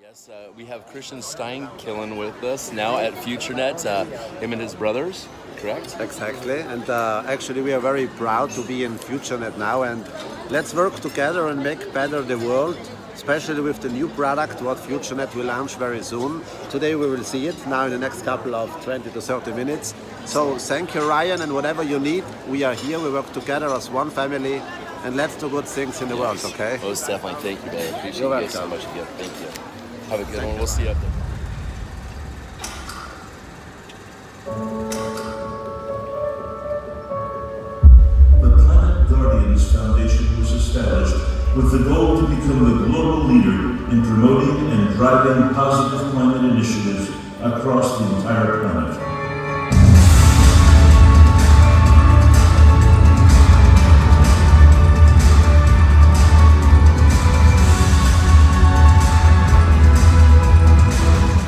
Yes, we have Christian Steinkeller with us now at FutureNet, him and his brothers, correct? Exactly, and actually we are very proud to be in FutureNet now, and let's work together and make better the world, especially with the new product what FutureNet will launch very soon. Today we will see it now in the next couple of 20 to 30 minutes. So thank you, Ryan, and whatever you need, we are here, we work together as one family, and let's do good things in the world, okay? Most definitely. Thank you, brother. Appreciate You're you guys so welcome. much again. Thank you. Have a good one. We'll see you up there. The Planet Guardians Foundation was established with the goal to become the global leader in promoting and driving positive climate initiatives across the entire planet.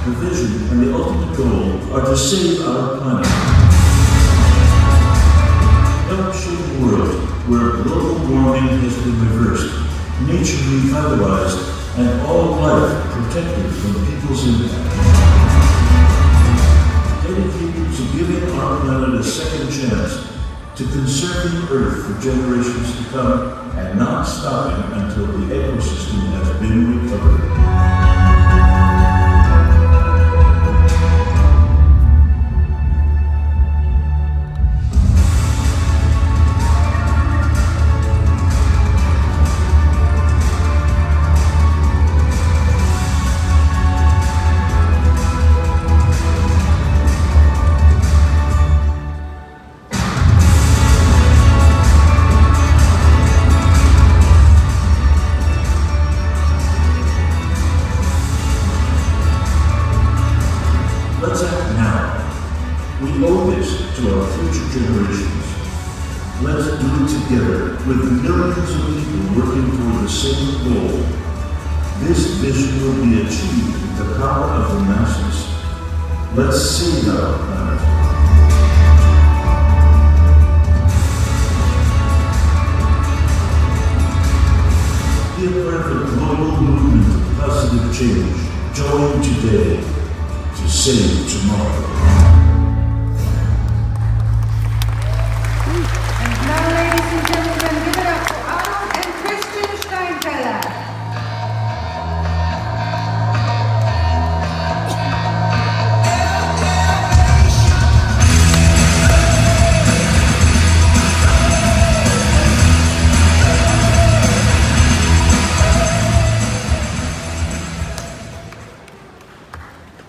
The vision and the ultimate goal are to save our planet. Help shape a world where global warming has been reversed, nature revitalized, and all life protected from people's impact. Dedicated to giving our planet a second chance, to conserving Earth for generations to come, and not stopping until the ecosystem has been recovered. Let's act now. We owe this to our future generations. Let's do it together with millions of people working toward the same goal. This vision will be achieved with the power of the masses. Let's save our planet. Be a part of a global movement of positive change. Join today to save tomorrow. And now, ladies and gentlemen, give it up for Arnold and Christian Steinkeller.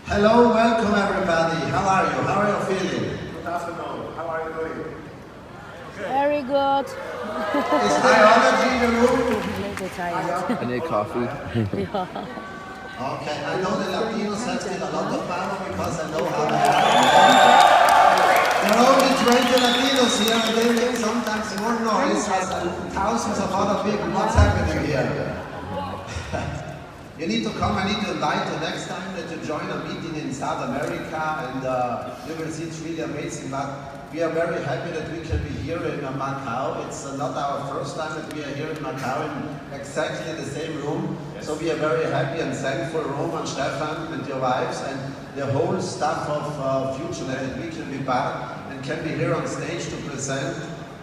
Hello, welcome everybody. How are you? How are you feeling? Good afternoon. How are you doing? Very good. Is high energy in the room? A little tired. I need coffee. Okay, I know the Latinos have still a lot of power because I know how they are. There are only 20 Latinos here and they make sometimes more noise than thousands of other people. What's happening here? You need to come, I need to invite you next time to join a meeting in South America, and you will see it's really amazing. But we are very happy that we can be here in Macau. It's not our first time that we are here in Macau in exactly the same room. Yes. So we are very happy and thankful, Rome and Stefan and your wives and the whole staff of FutureNet that we can be back and can be here on stage to present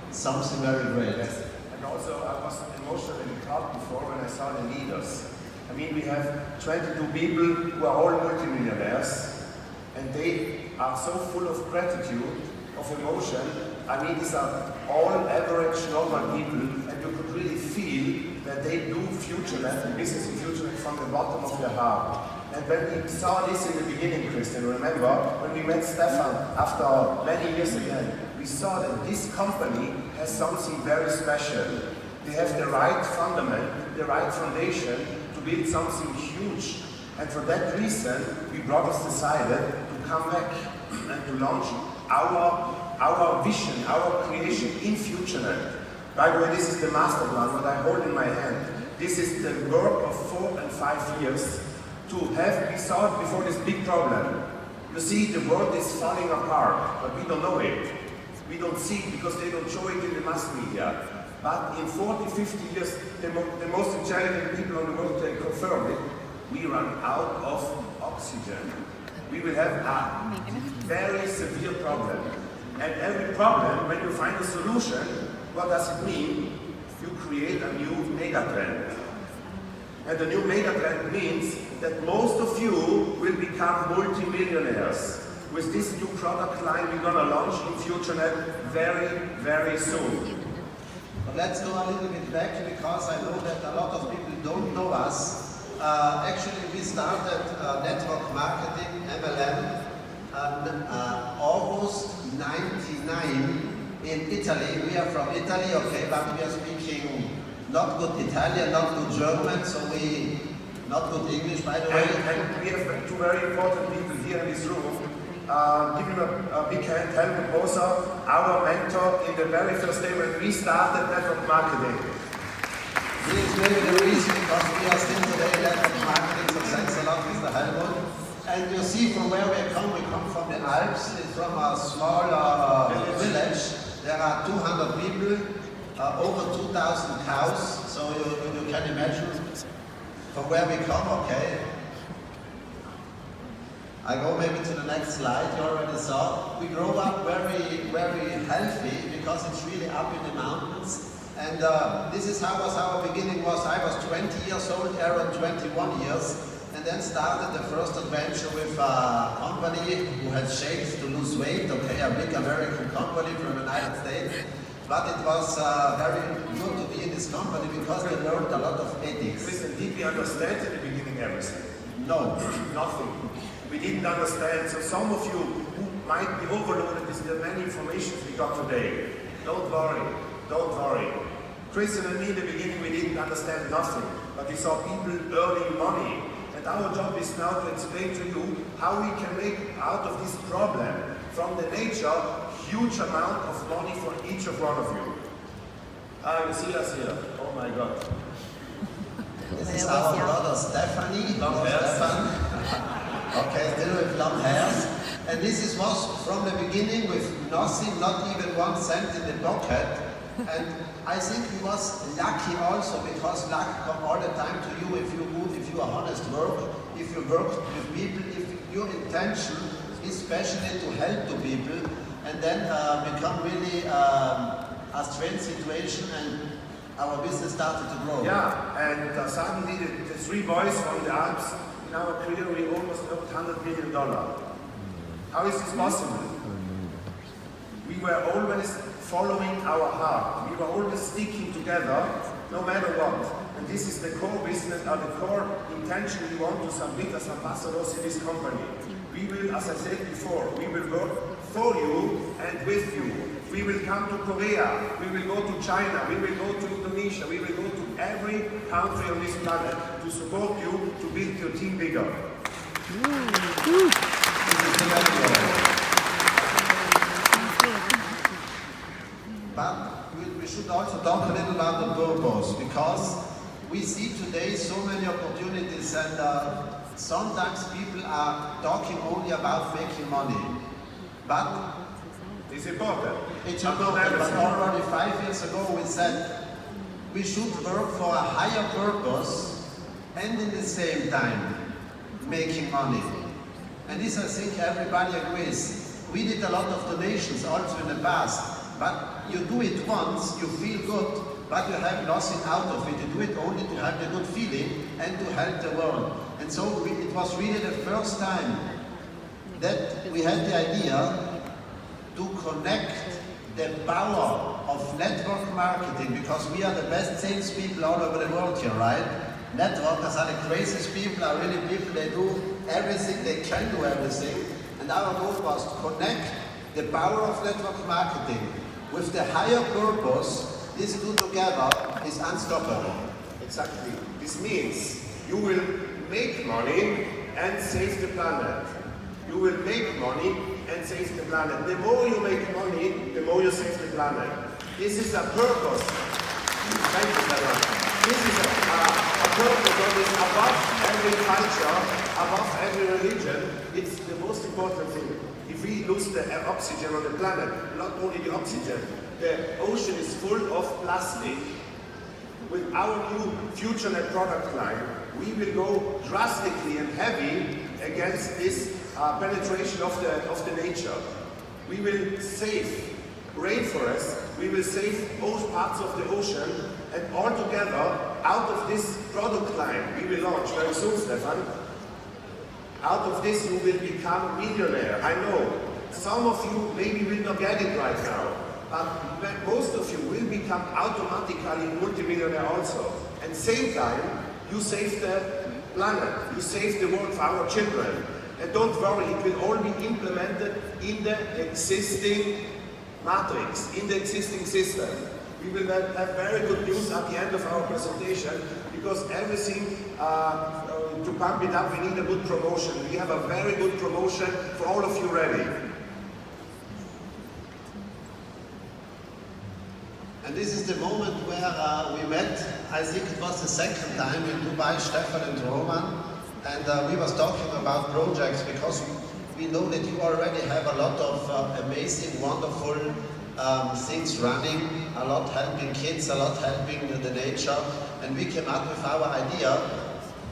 something very great. Yes. And also I was emotionally proud before when I saw the leaders. I mean, we have 22 people who are all multimillionaires, and they are so full of gratitude, of emotion. I mean, these are all average, normal people, and you could really feel that they do FutureNet and business in FutureNet from the bottom of their heart. And when we saw this in the beginning, Christian, remember, when we met Stefan after many years again, we saw that this company has something very special. They have the right fundament, the right foundation, build something huge, and for that reason we brothers decided to come back and to launch our vision, our creation in FutureNet. By the way, this is the master plan what I hold in my hand. This is the work of 4 and 5 years to have. We saw it before this big problem. You see, the world is falling apart, but we don't know it. We don't see it because they don't show it in the mass media. But in 40, 50 years, the most intelligent people on the world can confirm it. we run out of oxygen, we will have a very severe problem. And every problem, when you find a solution, what does it mean? You create a new megatrend. And the new megatrend means that most of you will become multimillionaires with this new product line we're going to launch in FutureNet very, very soon. But let's go a little bit back because I know that a lot of people don't know us. Actually, we started network marketing, MLM, August 99 in Italy. We are from Italy, okay, but we are speaking not good Italian, not good German, so we not good English, by the way. And we have two very important people here in this room. Give him a big hand, Helmut Moser, our mentor in the very first day when we started network marketing. He is maybe the reason because we are still today network marketing, so thanks a lot, Mr. Helmut. And you see from where we come from the Alps, it's from a small village. There are 200 people, over 2,000 cows, so you can imagine from where we come, okay? I go maybe to the next slide, you already saw. We grow up very, very healthy because it's really up in the mountains. And this is how our beginning was. I was 20 years old, Aaron 21 years, and then started the first adventure with a company who had shapes to lose weight, okay, a big American company from the United States. But it was very good to be in this company because we learned a lot of ethics. Listen, did we understand in the beginning everything? No. Nothing. We didn't understand. So some of you who might be overloaded with the many information we got today, don't worry, don't worry. Chris and me in the beginning we didn't understand nothing, but we saw people earning money. And our job is now to explain to you how we can make out of this problem from the nature huge amount of money for each of one of you. You see us here. Oh my God. This is our brother Stephanie. Long hairs. Stefan. Okay, still with long hairs. And this was from the beginning with nothing, not even 1 cent in the pocket. And I think he was lucky also because luck comes all the time to you if you are honest work, if you work with people, if your intention is especially to help the people, and then become really a strange situation and our business started to grow. Yeah, and suddenly the three boys from the Alps, in our career we almost earned $100 million. How is this possible? We were always following our heart. We were always sticking together, no matter what. And this is the core business, the core intention we want to submit as ambassadors in this company. We will, as I said before, we will work for you and with you. We will come to Korea, we will go to China, we will go to Indonesia, we will go to every country on this planet to support you to build your team bigger. But we should also talk a little about the purpose because we see today so many opportunities and sometimes people are talking only about making money. But it's important. It's important, but already 5 years ago we said we should work for a higher purpose and in the same time making money. And this I think everybody agrees. We did a lot of donations also in the past. But you do it once, you feel good, but you have nothing out of it. You do it only to have the good feeling and to help the world. And so it was really the first time that we had the idea to connect the power of network marketing, because we are the best salespeople all over the world here, right? Networkers are the craziest people, are really people, they do everything, they can do everything. And our goal was to connect the power of network marketing with the higher purpose. These two together is unstoppable. Exactly. This means you will make money and save the planet. You will make money and save the planet. The more you make money, the more you save the planet. This is a purpose. Thank you very much. This is a purpose that is above every culture, above every religion. It's the most important thing. If we lose the oxygen on the planet, not only the oxygen, the ocean is full of plastic. With our new FutureNet product line, we will go drastically and heavy against this penetration of the nature. We will save rainforests, we will save both parts of the ocean, and all together, out of this product line we will launch very soon, Stefan, out of this you will become a millionaire. I know some of you maybe will not get it right now, but most of you will become automatically multimillionaire also. And same time, you save the planet, you save the world for our children. And don't worry, it will all be implemented in the existing matrix, in the existing system. We will have very good news at the end of our presentation, because everything, to pump it up, we need a good promotion. We have a very good promotion for all of you ready. And this is the moment where we met. I think it was the second time in Dubai, Stefan and Roman. And we was talking about projects, because we know that you already have a lot of amazing, wonderful things running, a lot helping kids, a lot helping the nature. And we came up with our idea,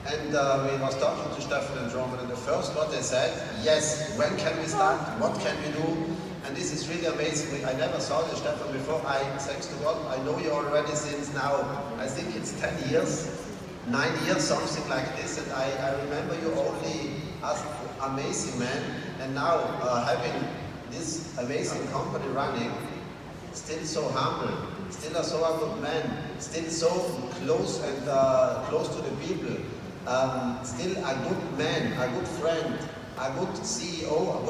and we was talking to Stefan and Roman, and the first what they said, yes, when can we start, what can we do? And this is really amazing. I never saw this, Stefan, before. Thanks to God, I know you already since now, I think it's 10 years, 9 years, something like this. And I remember you only as an amazing man, and now having this amazing company running, still so humble, still so a good man, still so close and close to the people, still a good man, a good friend, a good CEO,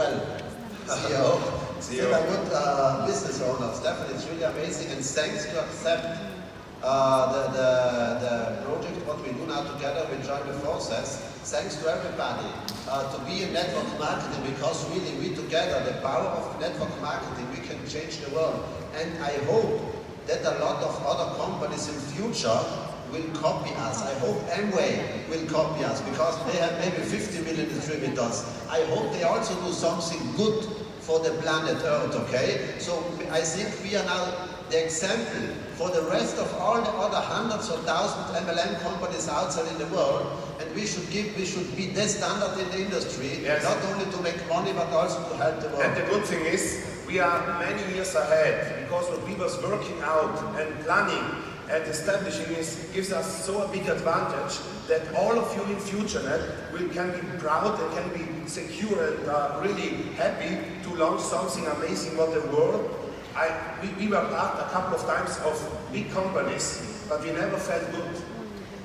CEO, still a good business owner. Stefan, it's really amazing, and thanks to accept the project, what we do now together, we join the forces. Thanks to everybody to be in network marketing, because really we together, the power of network marketing, we can change the world. And I hope that a lot of other companies in future will copy us. I hope Amway will copy us, because they have maybe 50 million distributors. I hope they also do something good for the planet Earth, okay? So I think we are now the example for the rest of all the other hundreds of thousands MLM companies outside in the world, and we should be the standard in the industry, yes. Not only to make money, but also to help the world. And the good thing is, we are many years ahead, because what we was working out and planning and establishing gives us so a big advantage that all of you in FutureNet can be proud and can be secure and really happy to launch something amazing for the world. We were part a couple of times of big companies, but we never felt good.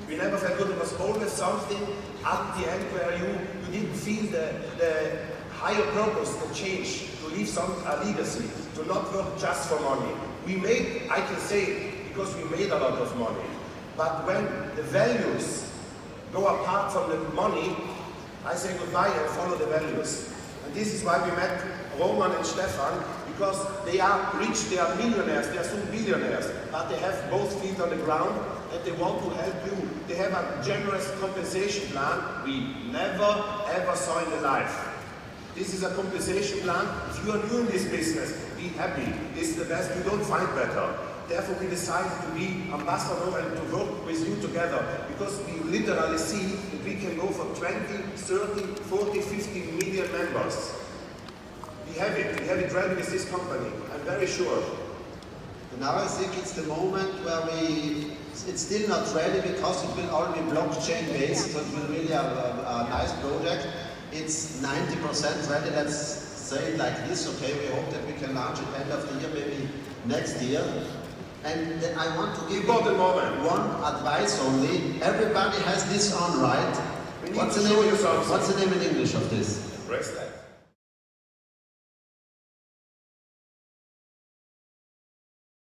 We never felt good. It was always something at the end where you didn't feel the higher purpose, the change, to leave a legacy, to not work just for money. We made, I can say, because we made a lot of money, but when the values go apart from the money, I say goodbye and follow the values. And this is why we met Roman and Stefan, because they are rich, they are millionaires, they are soon billionaires, but they have both feet on the ground and they want to help you. They have a generous compensation plan we never ever saw in the life. This is a compensation plan. If you are new in this business, be happy. This is the best, you don't find better. Therefore we decided to be ambassador and to work with you together, because we literally see that we can go for 20, 30, 40, 50 million members. We have it ready with this company, I'm very sure. Now I think it's the moment where it's still not ready, because it will all be blockchain based, so it will really have a nice project. It's 90% ready, let's say it like this, okay? We hope that we can launch it end of the year, maybe next year. And then I want to give you one advice only. Everybody has this on, right? What's the name in English of this? Bracelet.